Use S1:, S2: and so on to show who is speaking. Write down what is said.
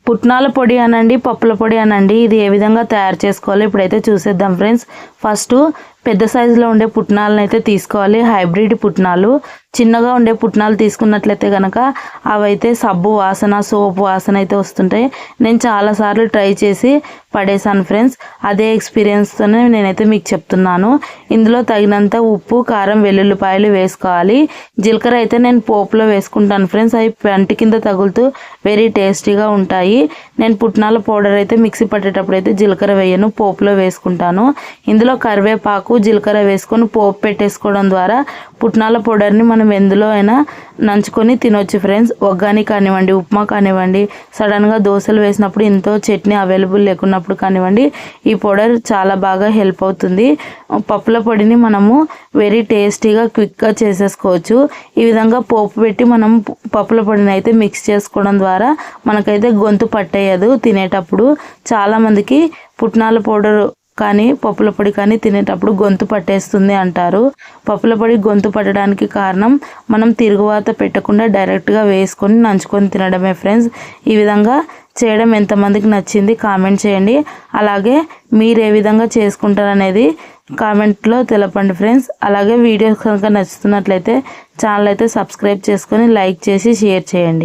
S1: పుట్నాల పొడి అనండి, పప్పుల పొడి అనండి, ఇది ఏ విధంగా తయారు చేసుకోవాలో ఇప్పుడైతే చూసేద్దాం ఫ్రెండ్స్. ఫస్ట్ పెద్ద సైజులో ఉండే పుట్నాలను అయితే తీసుకోవాలి. హైబ్రిడ్ పుట్నాలు, చిన్నగా ఉండే పుట్నాలు తీసుకున్నట్లయితే కనుక అవైతే సబ్బు వాసన, సోపు వాసన అయితే వస్తుంటాయి. నేను చాలాసార్లు ట్రై చేసి పడేసాను ఫ్రెండ్స్. అదే ఎక్స్పీరియన్స్తోనే నేనైతే మీకు చెప్తున్నాను. ఇందులో తగినంత ఉప్పు, కారం, వెల్లుల్లిపాయలు వేసుకోవాలి. జీలకర్ర అయితే నేను పోపులో వేసుకుంటాను ఫ్రెండ్స్. అవి పంటి కింద తగులుతూ వెరీ టేస్టీగా ఉంటాయి. నేను పుట్నాల పౌడర్ అయితే మిక్సీ పట్టేటప్పుడు అయితే జీలకర్ర వేయను, పోపులో వేసుకుంటాను. ఇందులో కరివేపాకు, జీలకర్ర వేసుకొని పోపు పెట్టేసుకోవడం ద్వారా పుట్నాల పౌడర్ని మనం ఎందులో అయినా నంచుకొని తినొచ్చు ఫ్రెండ్స్. ఒగ్గాని కానివ్వండి, ఉప్మా కానివ్వండి, సడన్గా దోశలు వేసినప్పుడు ఇంతో చట్నీ అవైలబుల్ లేకున్నప్పుడు కానివ్వండి, ఈ పౌడర్ చాలా బాగా హెల్ప్ అవుతుంది. పప్పుల పొడిని మనము వెరీ టేస్టీగా క్విక్గా చేసేసుకోవచ్చు. ఈ విధంగా పోపు పెట్టి మనం పప్పుల పొడిని అయితే మిక్స్ చేసుకోవడం ద్వారా మనకైతే గొంతు పట్టేయదు తినేటప్పుడు. చాలామందికి పుట్నాల పౌడర్ కానీ పప్పుల పొడి కానీ తినేటప్పుడు గొంతు పట్టేస్తుంది అంటారు. పప్పుల పొడి గొంతు పట్టడానికి కారణం మనం తిరుగువాత పెట్టకుండా డైరెక్ట్గా వేసుకొని నంచుకొని తినడమే ఫ్రెండ్స్. ఈ విధంగా చేయడం ఎంతమందికి నచ్చింది కామెంట్ చేయండి. అలాగే మీరు ఏ విధంగా చేసుకుంటారనేది కామెంట్లో తెలపండి ఫ్రెండ్స్. అలాగే వీడియోస్ కనుక నచ్చుతున్నట్లయితే ఛానల్ అయితే సబ్స్క్రైబ్ చేసుకొని లైక్ చేసి షేర్ చేయండి.